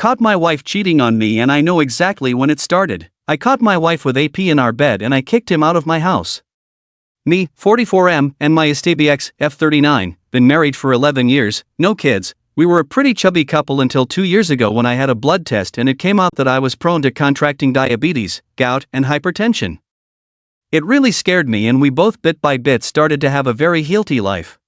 caught my wife cheating on me and I know exactly when it started. I caught my wife with AP in our bed and I kicked him out of my house. Me, 44M, and my ex, F39, been married for 11 years, no kids. We were a pretty chubby couple until 2 years ago when I had a blood test and it came out that I was prone to contracting diabetes, gout, and hypertension. It really scared me and we both bit by bit started to have a very healthy life.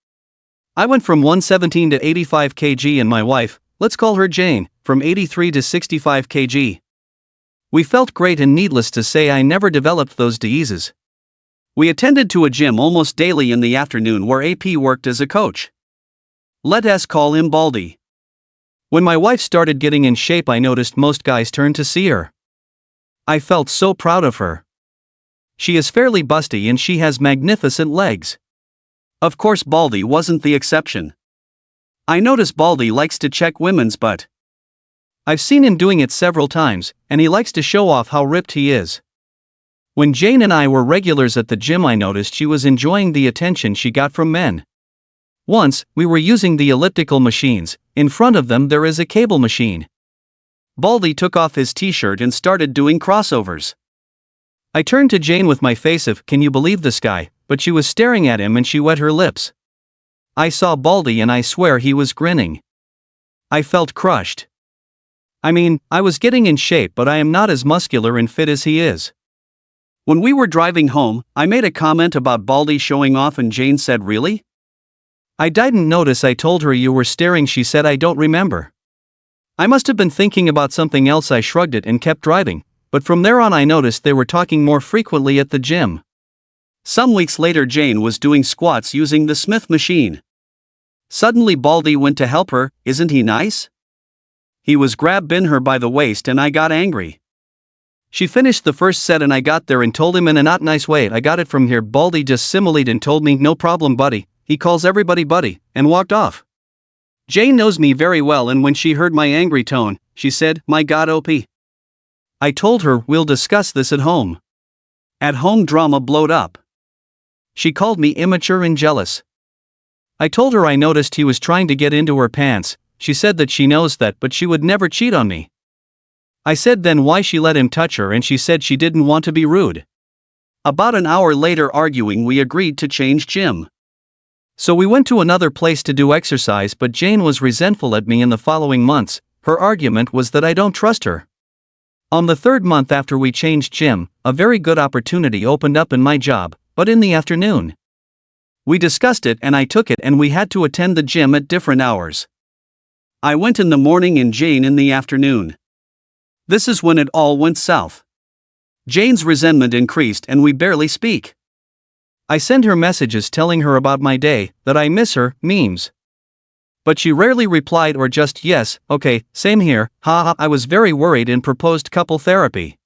I went from 117 to 85 kg and my wife, let's call her Jane, from 83 to 65 kg. We felt great and needless to say I never developed those diseases. We attended to a gym almost daily in the afternoon where AP worked as a coach. Let us call him Baldy. When my wife started getting in shape I noticed most guys turned to see her. I felt so proud of her. She is fairly busty and she has magnificent legs. Of course Baldy wasn't the exception. I notice Baldy likes to check women's butt. I've seen him doing it several times, and he likes to show off how ripped he is. When Jane and I were regulars at the gym I noticed she was enjoying the attention she got from men. Once, we were using the elliptical machines. In front of them there is a cable machine. Baldy took off his t-shirt and started doing crossovers. I turned to Jane with my face of, "Can you believe this guy?" but she was staring at him and she wet her lips. I saw Baldy and I swear he was grinning. I felt crushed. I mean, I was getting in shape but I am not as muscular and fit as he is. When we were driving home, I made a comment about Baldy showing off and Jane said, "Really?" I didn't notice. I told her you were staring. She said, "I don't remember." I must have been thinking about something else. I shrugged it and kept driving, but from there on I noticed they were talking more frequently at the gym. Some weeks later Jane was doing squats using the Smith machine. Suddenly Baldy went to help her. Isn't he nice? He was grabbing her by the waist and I got angry. She finished the first set and I got there and told him in a not nice way, "I got it from here." Baldy just simulated and told me, "No problem buddy," he calls everybody buddy, and walked off. Jane knows me very well and when she heard my angry tone, she said, "My God OP." I told her, "We'll discuss this at home." At home drama blowed up. She called me immature and jealous. I told her I noticed he was trying to get into her pants. She said that she knows that but she would never cheat on me. I said then why she let him touch her and she said she didn't want to be rude. About an hour later arguing we agreed to change gym. So we went to another place to do exercise but Jane was resentful at me in the following months. Her argument was that I don't trust her. On the third month after we changed gym, a very good opportunity opened up in my job, but in the afternoon. We discussed it and I took it and we had to attend the gym at different hours. I went in the morning and Jane in the afternoon. This is when it all went south. Jane's resentment increased and we barely speak. I send her messages telling her about my day, that I miss her, memes. But she rarely replied or just yes, okay, same here, haha. I was very worried and proposed couple therapy.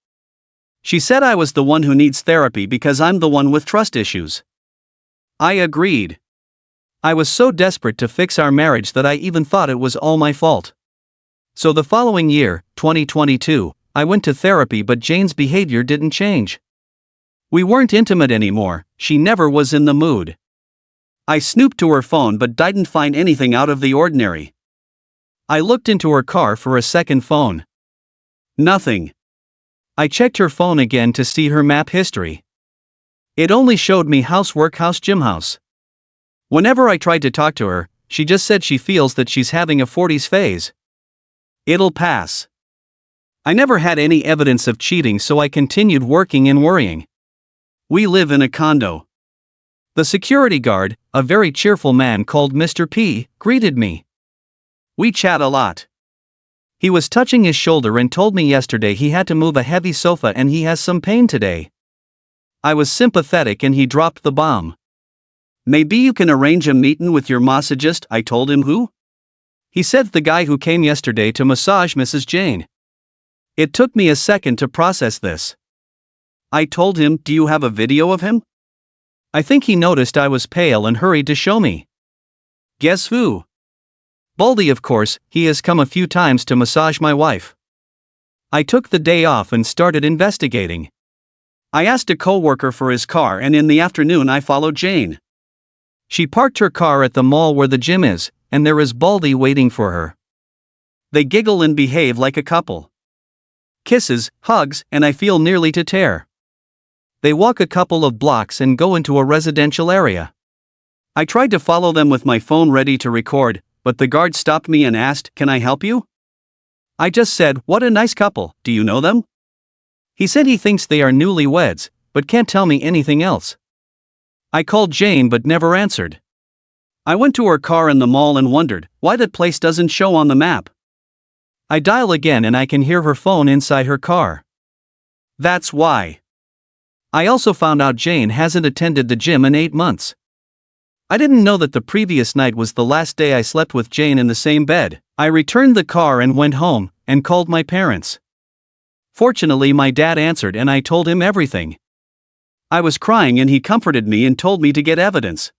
She said I was the one who needs therapy because I'm the one with trust issues. I agreed. I was so desperate to fix our marriage that I even thought it was all my fault. So the following year, 2022, I went to therapy but Jane's behavior didn't change. We weren't intimate anymore, she never was in the mood. I snooped to her phone but didn't find anything out of the ordinary. I looked into her car for a second phone. Nothing. I checked her phone again to see her map history. It only showed me housework, house, gym, house. Whenever I tried to talk to her, she just said she feels that she's having a 40s phase. It'll pass. I never had any evidence of cheating so I continued working and worrying. We live in a condo. The security guard, a very cheerful man called Mr. P, greeted me. We chat a lot. He was touching his shoulder and told me yesterday he had to move a heavy sofa and he has some pain today. I was sympathetic and he dropped the bomb. Maybe you can arrange a meeting with your massagist. I told him who? He said the guy who came yesterday to massage Mrs. Jane. It took me a second to process this. I told him, do you have a video of him? I think he noticed I was pale and hurried to show me. Guess who? Baldy, of course. He has come a few times to massage my wife. I took the day off and started investigating. I asked a coworker for his car and in the afternoon I followed Jane. She parked her car at the mall where the gym is, and there is Baldy waiting for her. They giggle and behave like a couple. Kisses, hugs, and I feel nearly to tear. They walk a couple of blocks and go into a residential area. I tried to follow them with my phone ready to record, but the guard stopped me and asked, "Can I help you?" I just said, "What a nice couple, do you know them?" He said he thinks they are newlyweds, but can't tell me anything else. I called Jane but never answered. I went to her car in the mall and wondered why that place doesn't show on the map. I dial again and I can hear her phone inside her car. That's why. I also found out Jane hasn't attended the gym in 8 months. I didn't know that the previous night was the last day I slept with Jane in the same bed. I returned the car and went home, and called my parents. Fortunately, my dad answered and I told him everything. I was crying and he comforted me and told me to get evidence.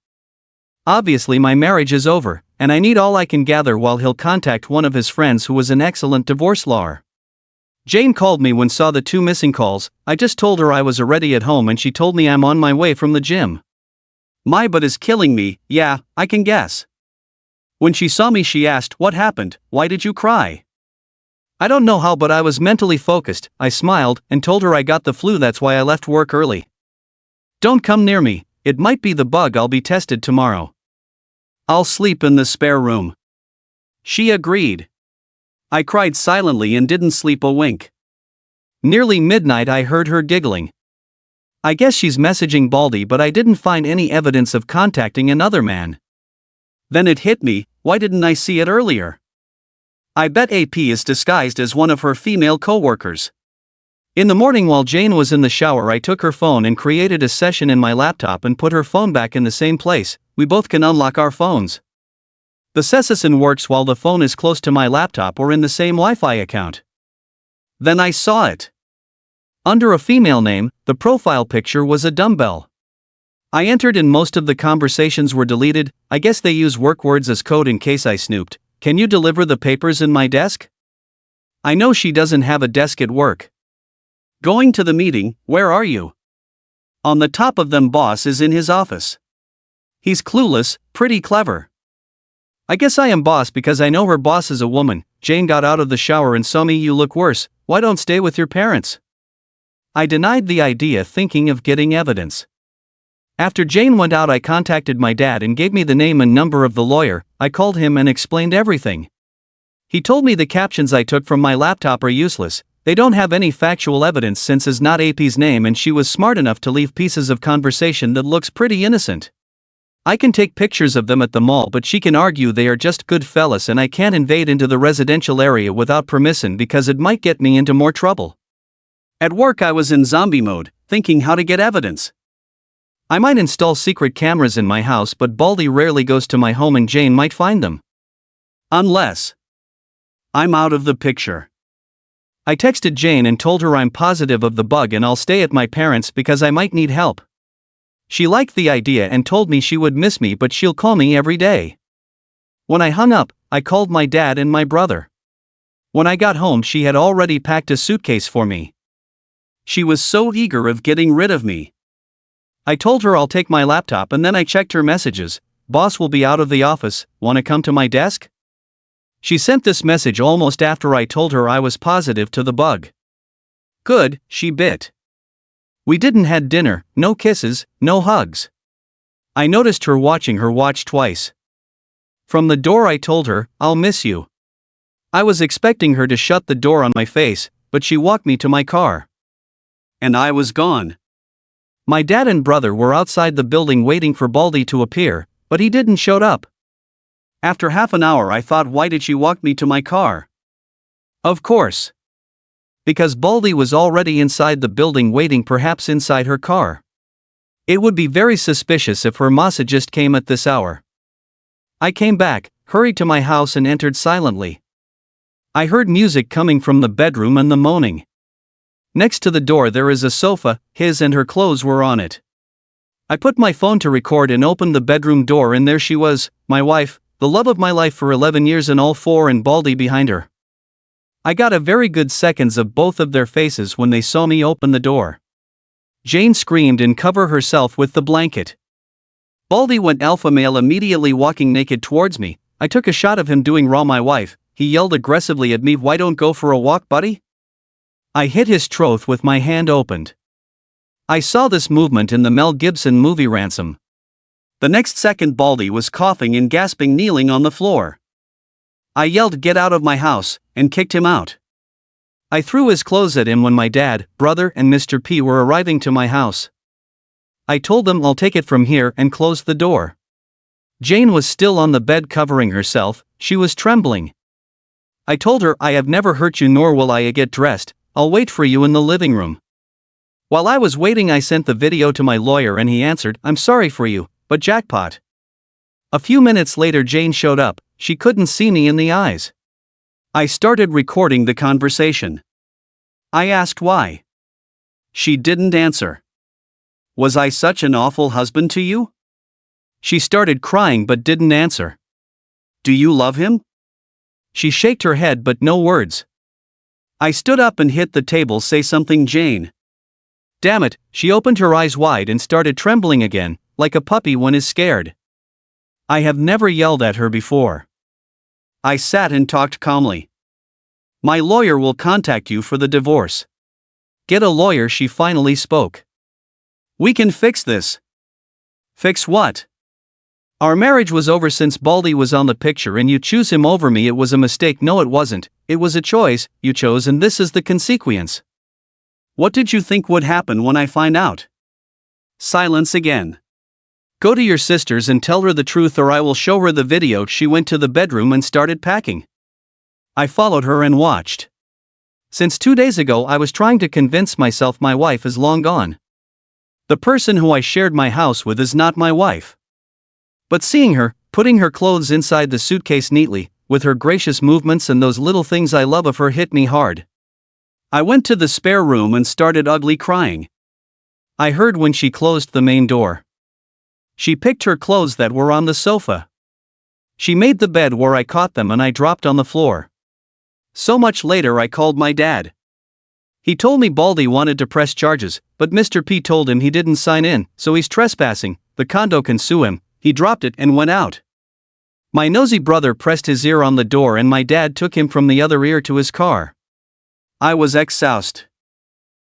Obviously my marriage is over, and I need all I can gather while he'll contact one of his friends who was an excellent divorce lawyer. Jane called me when saw the 2 missing calls. I just told her I was already at home and she told me I'm on my way from the gym. My butt is killing me, yeah, I can guess. When she saw me she asked, "What happened, why did you cry?" I don't know how, but I was mentally focused. I smiled and told her I got the flu, that's why I left work early. Don't come near me, it might be the bug, I'll be tested tomorrow. I'll sleep in the spare room. She agreed. I cried silently and didn't sleep a wink. Nearly midnight I heard her giggling. I guess she's messaging Baldy, but I didn't find any evidence of contacting another man. Then it hit me, why didn't I see it earlier? I bet AP is disguised as one of her female co-workers. In the morning while Jane was in the shower I took her phone and created a session in my laptop and put her phone back in the same place. We both can unlock our phones. The session works while the phone is close to my laptop or in the same Wi-Fi account. Then I saw it. Under a female name, the profile picture was a dumbbell. I entered and most of the conversations were deleted. I guess they use work words as code in case I snooped. Can you deliver the papers in my desk? I know she doesn't have a desk at work. Going to the meeting, where are you? On the top of them, boss is in his office. He's clueless, pretty clever. I guess I am boss because I know her boss is a woman. Jane got out of the shower and saw me. You look worse, why don't stay with your parents? I denied the idea, thinking of getting evidence. After Jane went out I contacted my dad and gave me the name and number of the lawyer. I called him and explained everything. He told me the captions I took from my laptop are useless. They don't have any factual evidence since it's not AP's name, and she was smart enough to leave pieces of conversation that looks pretty innocent. I can take pictures of them at the mall, but she can argue they are just good fellas, and I can't invade into the residential area without permission because it might get me into more trouble. At work I was in zombie mode, thinking how to get evidence. I might install secret cameras in my house, but Baldy rarely goes to my home and Jane might find them. Unless I'm out of the picture. I texted Jane and told her I'm positive of the bug and I'll stay at my parents' because I might need help. She liked the idea and told me she would miss me, but she'll call me every day. When I hung up, I called my dad and my brother. When I got home she had already packed a suitcase for me. She was so eager of getting rid of me. I told her I'll take my laptop and then I checked her messages. Boss will be out of the office, wanna come to my desk? She sent this message almost after I told her I was positive to the bug. Good, she bit. We didn't had dinner, no kisses, no hugs. I noticed her watching her watch twice. From the door I told her, I'll miss you. I was expecting her to shut the door on my face, but she walked me to my car. And I was gone. My dad and brother were outside the building waiting for Baldy to appear, but he didn't show up. After half an hour I thought, why did she walk me to my car? Of course. Because Baldy was already inside the building waiting, perhaps inside her car. It would be very suspicious if her massagist came at this hour. I came back, hurried to my house and entered silently. I heard music coming from the bedroom and the moaning. Next to the door there is a sofa, his and her clothes were on it. I put my phone to record and opened the bedroom door, and there she was, my wife, the love of my life for 11 years and all four, and Baldy behind her. I got a very good seconds of both of their faces when they saw me open the door. Jane screamed and covered herself with the blanket. Baldy went alpha male, immediately walking naked towards me. I took a shot of him doing raw. My wife, he yelled aggressively at me. Why don't go for a walk, buddy? I hit his throat with my hand opened. I saw this movement in the Mel Gibson movie Ransom. The next second Baldy was coughing and gasping, kneeling on the floor. I yelled, "Get out of my house," and kicked him out. I threw his clothes at him when my dad, brother, and Mr. P were arriving to my house. I told them, "I'll take it from here," and closed the door. Jane was still on the bed covering herself. She was trembling. I told her, "I have never hurt you, nor will I. Get dressed, I'll wait for you in the living room." While I was waiting, I sent the video to my lawyer and he answered, "I'm sorry for you, but jackpot." A few minutes later Jane showed up. She couldn't see me in the eyes. I started recording the conversation. I asked why. She didn't answer. Was I such an awful husband to you? She started crying but didn't answer. Do you love him? She shook her head but no words. I stood up and hit the table. Say something, Jane. Damn it, she opened her eyes wide and started trembling again, like a puppy when is scared. I have never yelled at her before. I sat and talked calmly. My lawyer will contact you for the divorce. Get a lawyer, she finally spoke. We can fix this. Fix what? Our marriage was over since Baldy was on the picture and you choose him over me. It was a mistake. No, it wasn't. It was a choice you chose and this is the consequence. What did you think would happen when I find out? Silence again. Go to your sisters and tell her the truth or I will show her the video. She went to the bedroom and started packing. I followed her and watched. Since 2 days ago I was trying to convince myself my wife is long gone. The person who I shared my house with is not my wife. But seeing her, putting her clothes inside the suitcase neatly, with her gracious movements and those little things I love of her hit me hard. I went to the spare room and started ugly crying. I heard when she closed the main door. She picked her clothes that were on the sofa. She made the bed where I caught them and I dropped on the floor. So much later I called my dad. He told me Baldy wanted to press charges, but Mr. P told him he didn't sign in, so he's trespassing, the condo can sue him. He dropped it and went out. My nosy brother pressed his ear on the door and my dad took him from the other ear to his car. I was exhausted.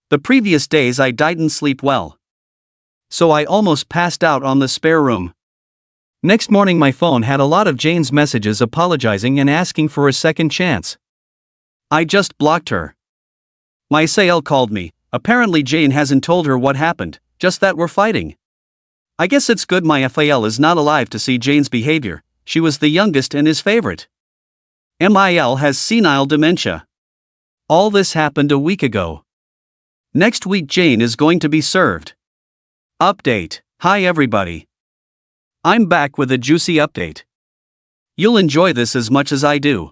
The previous days I didn't sleep well. So I almost passed out on the spare room. Next morning my phone had a lot of Jane's messages apologizing and asking for a second chance. I just blocked her. My SAL called me. Apparently Jane hasn't told her what happened, just that we're fighting. I guess it's good my FAL is not alive to see Jane's behavior. She was the youngest and his favorite. MIL has senile dementia. All this happened a week ago. Next week Jane is going to be served. Update. Hi everybody. I'm back with a juicy update. You'll enjoy this as much as I do.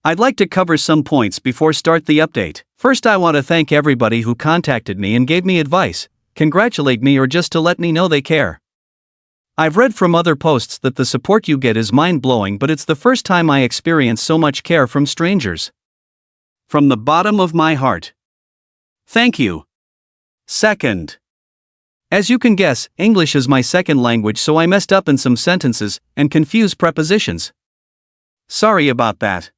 I'd like to cover some points before start the update. First I want to thank everybody who contacted me and gave me advice, congratulate me or just to let me know they care. I've read from other posts that the support you get is mind-blowing, but it's the first time I experience so much care from strangers. From the bottom of my heart. Thank you. Second. As you can guess, English is my second language, so I messed up in some sentences and confused prepositions. Sorry about that.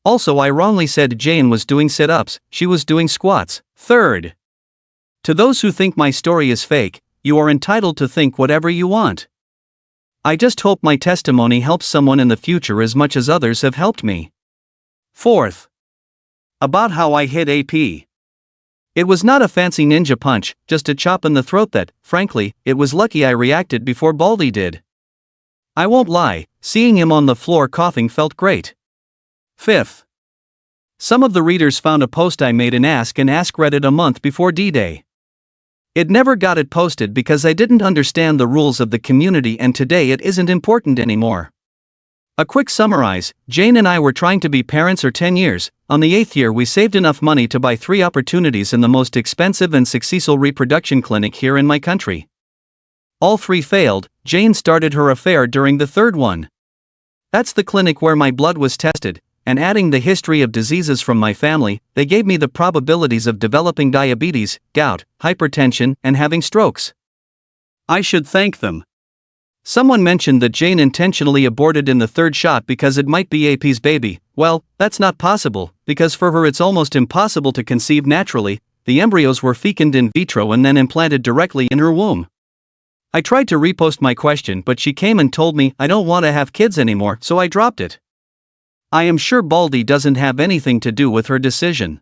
Also, I wrongly said Jane was doing sit-ups, she was doing squats. Third. To those who think my story is fake, you are entitled to think whatever you want. I just hope my testimony helps someone in the future as much as others have helped me. Fourth. About how I hit AP. It was not a fancy ninja punch, just a chop in the throat that, frankly, it was lucky I reacted before Baldy did. I won't lie, seeing him on the floor coughing felt great. Fifth. Some of the readers found a post I made in Ask Reddit a month before D-Day. It never got it posted because I didn't understand the rules of the community and today it isn't important anymore. A quick summarize, Jane and I were trying to be parents for 10 years, on the 8th year we saved enough money to buy 3 opportunities in the most expensive and successful reproduction clinic here in my country. All 3 failed. Jane started her affair during the 3rd one. That's the clinic where my blood was tested, and adding the history of diseases from my family, they gave me the probabilities of developing diabetes, gout, hypertension, and having strokes. I should thank them. Someone mentioned that Jane intentionally aborted in the third shot because it might be AP's baby. Well, that's not possible, because for her it's almost impossible to conceive naturally. The embryos were fecunded in vitro and then implanted directly in her womb. I tried to repost my question, but she came and told me I don't want to have kids anymore, so I dropped it. I am sure Baldy doesn't have anything to do with her decision.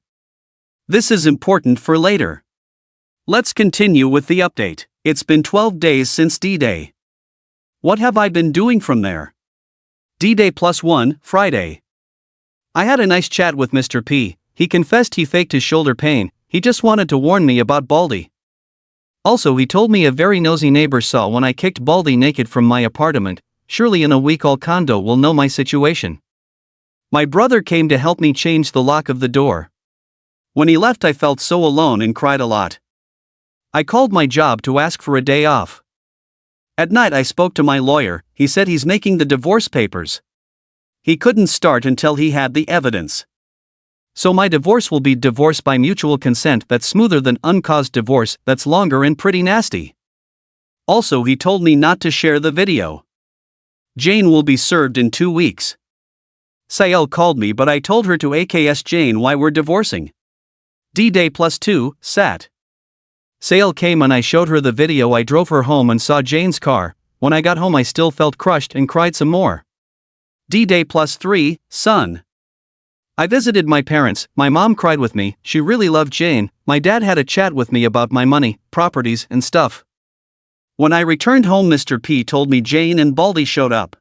This is important for later. Let's continue with the update. It's been 12 days since D-Day. What have I been doing from there? D-Day +1, Friday. I had a nice chat with Mr. P. He confessed he faked his shoulder pain. He just wanted to warn me about Baldy. Also, he told me a very nosy neighbor saw when I kicked Baldy naked from my apartment. Surely in a week all condo will know my situation. My brother came to help me change the lock of the door. When he left I felt so alone and cried a lot. I called my job to ask for a day off. At night I spoke to my lawyer. He said he's making the divorce papers. He couldn't start until he had the evidence. So my divorce will be divorce by mutual consent. That's smoother than uncaused divorce, that's longer and pretty nasty. Also, he told me not to share the video. Jane will be served in 2 weeks. Sael called me, but I told her to AKS Jane why we're divorcing. D-Day +2, Sat. Sael came and I showed her the video. I drove her home and saw Jane's car. When I got home I still felt crushed and cried some more. D-Day +3, Sun. I visited my parents. My mom cried with me. She really loved Jane. My dad had a chat with me about my money, properties, and stuff. When I returned home Mr. P told me Jane and Baldy showed up.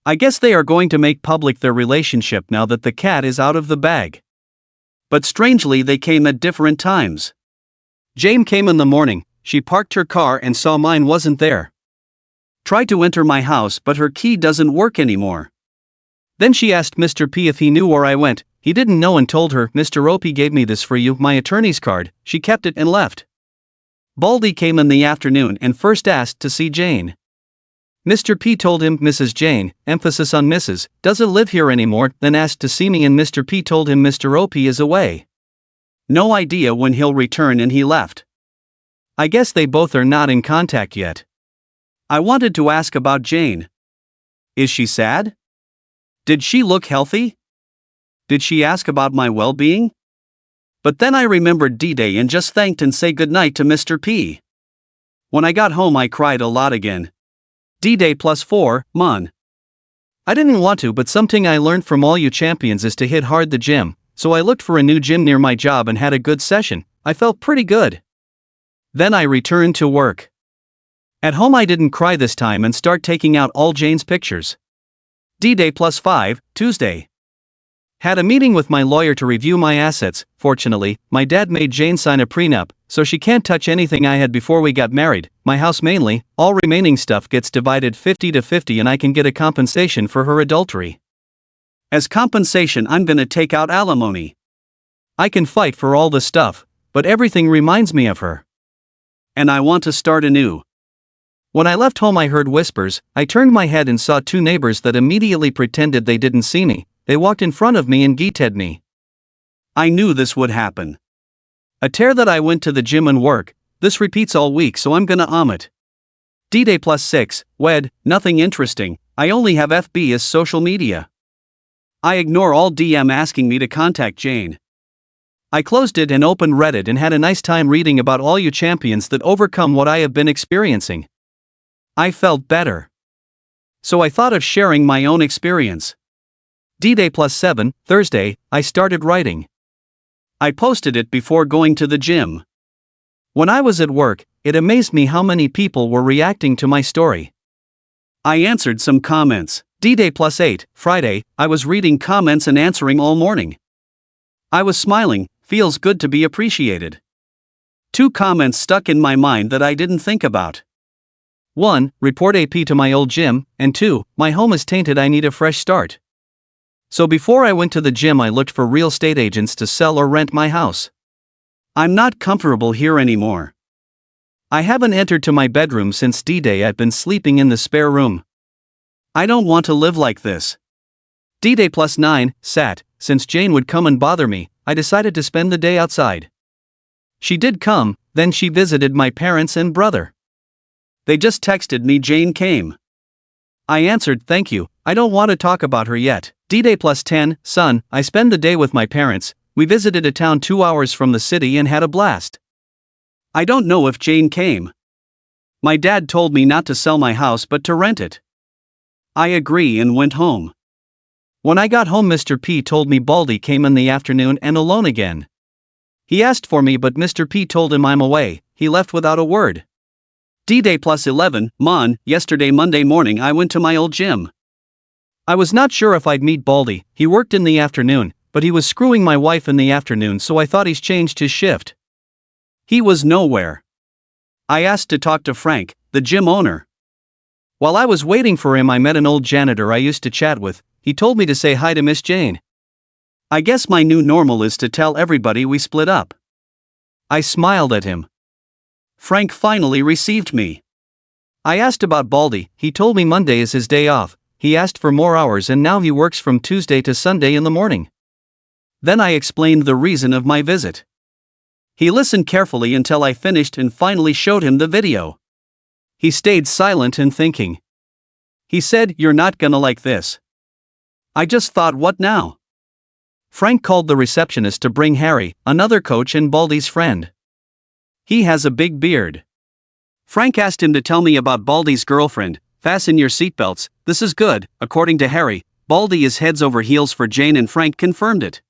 I guess they are going to make public their relationship now that the cat is out of the bag. But strangely they came at different times. Jane came in the morning. She parked her car and saw mine wasn't there. Tried to enter my house but her key doesn't work anymore. Then she asked Mr. P if he knew where I went. He didn't know and told her, Mr. Opie gave me this for you, my attorney's card. She kept it and left. Baldy came in the afternoon and first asked to see Jane. Mr. P told him Mrs. Jane, emphasis on Mrs., doesn't live here anymore, then asked to see me and Mr. P told him Mr. Opie is away. No idea when he'll return and he left. I guess they both are not in contact yet. I wanted to ask about Jane. Is she sad? Did she look healthy? Did she ask about my well-being? But then I remembered D-Day and just thanked and say goodnight to Mr. P. When I got home I cried a lot again. D-Day +4, Mon. I didn't want to, but something I learned from all you champions is to hit hard the gym, so I looked for a new gym near my job and had a good session. I felt pretty good. Then I returned to work. At home I didn't cry this time and start taking out all Jane's pictures. D-Day +5, Tuesday. Had a meeting with my lawyer to review my assets. Fortunately, my dad made Jane sign a prenup, so she can't touch anything I had before we got married, my house mainly. All remaining stuff gets divided 50-50 and I can get a compensation for her adultery. As compensation I'm gonna take out alimony. I can fight for all the stuff, but everything reminds me of her. And I want to start anew. When I left home I heard whispers. I turned my head and saw 2 neighbors that immediately pretended they didn't see me. They walked in front of me and greeted me. I knew this would happen. A tear that I went to the gym and work. This repeats all week so I'm gonna it. D-Day +6, Wed, nothing interesting. I only have FB as social media. I ignore all DM asking me to contact Jane. I closed it and opened Reddit and had a nice time reading about all you champions that overcome what I have been experiencing. I felt better. So I thought of sharing my own experience. D-Day +7, Thursday, I started writing. I posted it before going to the gym. When I was at work, it amazed me how many people were reacting to my story. I answered some comments. D-Day +8, Friday, I was reading comments and answering all morning. I was smiling. Feels good to be appreciated. 2 comments stuck in my mind that I didn't think about. 1, report AP to my old gym, and 2, my home is tainted, I need a fresh start. So before I went to the gym I looked for real estate agents to sell or rent my house. I'm not comfortable here anymore. I haven't entered to my bedroom since D-Day. I've been sleeping in the spare room. I don't want to live like this. D-Day +9, Sat, since Jane would come and bother me, I decided to spend the day outside. She did come, then she visited my parents and brother. They just texted me Jane came. I answered, thank you, I don't want to talk about her yet. D-Day plus 10, son, I spend the day with my parents, we visited a town 2 hours from the city and had a blast. I don't know if Jane came. My dad told me not to sell my house but to rent it. I agree and went home. When I got home Mr. P told me Baldy came in the afternoon and alone again. He asked for me but Mr. P told him I'm away, he left without a word. D-Day plus 11, Mon, yesterday Monday morning I went to my old gym. I was not sure if I'd meet Baldy, he worked in the afternoon, but he was screwing my wife in the afternoon so I thought he's changed his shift. He was nowhere. I asked to talk to Frank, the gym owner. While I was waiting for him I met an old janitor I used to chat with, he told me to say hi to Miss Jane. I guess my new normal is to tell everybody we split up. I smiled at him. Frank finally received me. I asked about Baldy, he told me Monday is his day off, he asked for more hours and now he works from Tuesday to Sunday in the morning. Then I explained the reason of my visit. He listened carefully until I finished and finally showed him the video. He stayed silent and thinking. He said, "You're not gonna like this." I just thought, what now? Frank called the receptionist to bring Harry, another coach and Baldy's friend. He has a big beard. Frank asked him to tell me about Baldy's girlfriend. Fasten your seatbelts, this is good. According to Harry, Baldy is heads over heels for Jane and Frank confirmed it.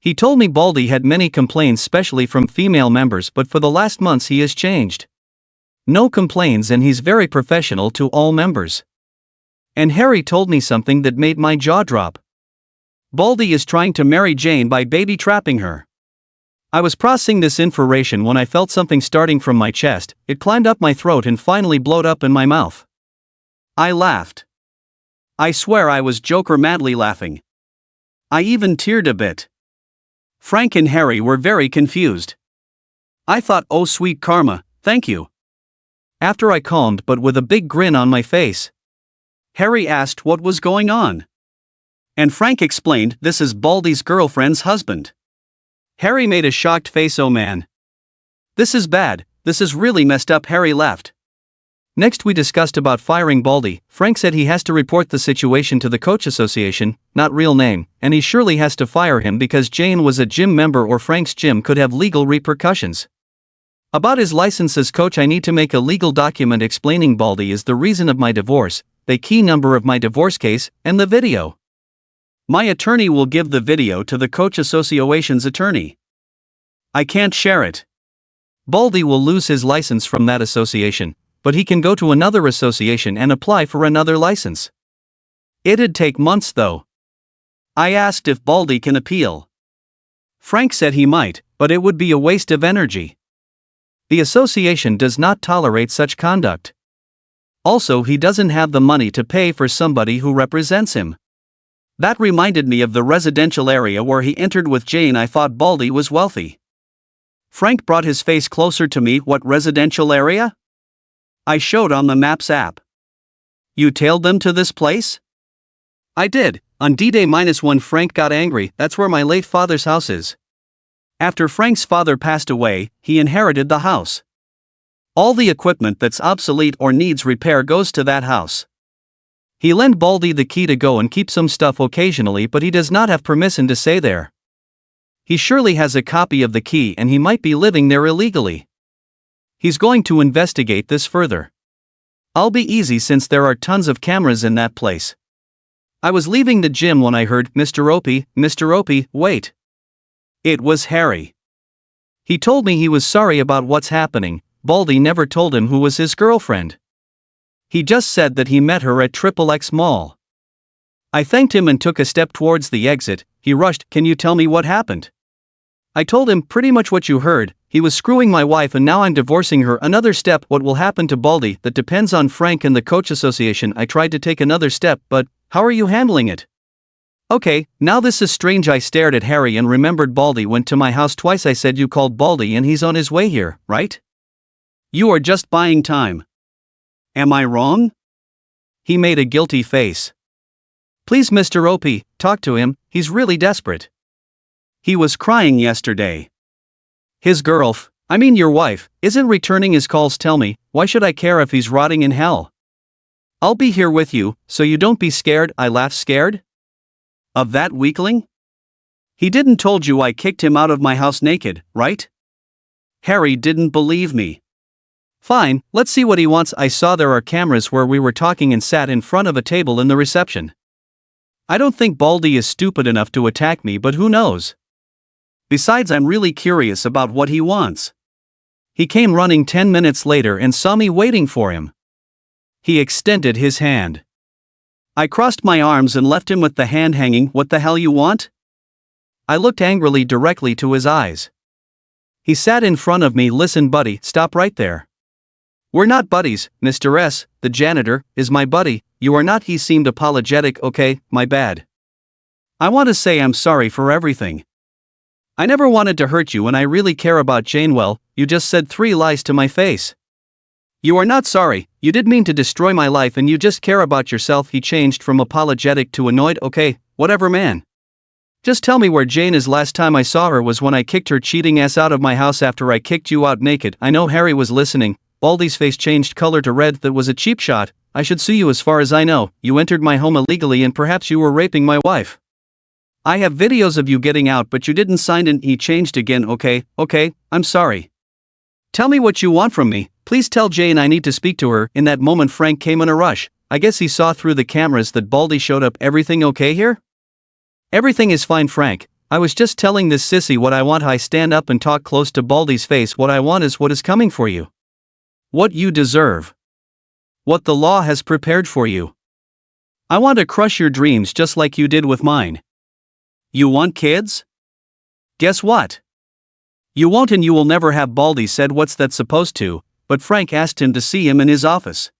He told me Baldy had many complaints especially from female members but for the last months he has changed. No complaints and he's very professional to all members. And Harry told me something that made my jaw drop. Baldy is trying to marry Jane by baby trapping her. I was processing this information when I felt something starting from my chest, it climbed up my throat and finally blowed up in my mouth. I laughed. I swear I was Joker madly laughing. I even teared a bit. Frank and Harry were very confused. I thought, oh sweet karma, thank you. After I calmed but with a big grin on my face. Harry asked what was going on. And Frank explained this is Baldy's girlfriend's husband. Harry made a shocked face. Oh man. This is bad, this is really messed up. Harry left. Next we discussed about firing Baldy. Frank said he has to report the situation to the coach association, not real name, and he surely has to fire him because Jane was a gym member or Frank's gym could have legal repercussions. About his license as coach I need to make a legal document explaining Baldy is the reason of my divorce, the key number of my divorce case, and the video. My attorney will give the video to the coach association's attorney. I can't share it. Baldy will lose his license from that association, but he can go to another association and apply for another license. It'd take months though. I asked if Baldy can appeal. Frank said he might, but it would be a waste of energy. The association does not tolerate such conduct. Also, he doesn't have the money to pay for somebody who represents him. That reminded me of the residential area where he entered with Jane. I thought Baldy was wealthy. Frank brought his face closer to me. What residential area? I showed on the Maps app. You tailed them to this place? I did. On D-Day -1 Frank got angry. That's where my late father's house is. After Frank's father passed away, he inherited the house. All the equipment that's obsolete or needs repair goes to that house. He lent Baldy the key to go and keep some stuff occasionally, but he does not have permission to stay there. He surely has a copy of the key and he might be living there illegally. He's going to investigate this further. I'll be easy since there are tons of cameras in that place. I was leaving the gym when I heard, Mr. Opie, wait. It was Harry. He told me he was sorry about what's happening. Baldy never told him who was his girlfriend. He just said that he met her at XXX Mall. I thanked him and took a step towards the exit. He rushed, can you tell me what happened? I told him pretty much what you heard. He was screwing my wife and now I'm divorcing her. Another step, what will happen to Baldy? That depends on Frank and the coach association. I tried to take another step, but how are you handling it? Okay, now this is strange. I stared at Harry and remembered Baldy went to my house twice. I said you called Baldy and he's on his way here, right? You are just buying time. Am I wrong? He made a guilty face. Please Mr. Opie, talk to him, he's really desperate. He was crying yesterday. His girlf. I mean your wife, isn't returning his calls. Tell me, why should I care if he's rotting in hell? I'll be here with you, so you don't be scared. I laughed. Scared? Of that weakling? He didn't told you I kicked him out of my house naked, right? Harry didn't believe me. Fine, let's see what he wants. I saw there are cameras where we were talking and sat in front of a table in the reception. I don't think Baldy is stupid enough to attack me, but who knows? Besides, I'm really curious about what he wants. He came running 10 minutes later and saw me waiting for him. He extended his hand. I crossed my arms and left him with the hand hanging. What the hell you want? I looked angrily directly to his eyes. He sat in front of me. Listen, buddy, stop right there. We're not buddies. Mr. S., the janitor, is my buddy. You are not. He seemed apologetic. Okay, my bad. I want to say I'm sorry for everything. I never wanted to hurt you and I really care about Jane. Well, you just said 3 lies to my face. You are not sorry, you did mean to destroy my life and you just care about yourself. He changed from apologetic to annoyed. Okay, whatever, man. Just tell me where Jane is. Last time I saw her was when I kicked her cheating ass out of my house after I kicked you out naked. I know. Harry was listening. Baldy's face changed color to red. That was a cheap shot. I should sue you. As far as I know, you entered my home illegally and perhaps you were raping my wife. I have videos of you getting out, but you didn't sign in. He changed again. Okay, I'm sorry. Tell me what you want from me. Please tell Jane I need to speak to her. In that moment Frank came in a rush. I guess he saw through the cameras that Baldy showed up. Everything okay here? Everything is fine, Frank. I was just telling this sissy what I want. I stand up and talk close to Baldy's face. What I want is what is coming for you. What you deserve. What the law has prepared for you. I want to crush your dreams just like you did with mine. You want kids? Guess what? You won't and you will never have. Baldy said, what's that supposed to? But Frank asked him to see him in his office.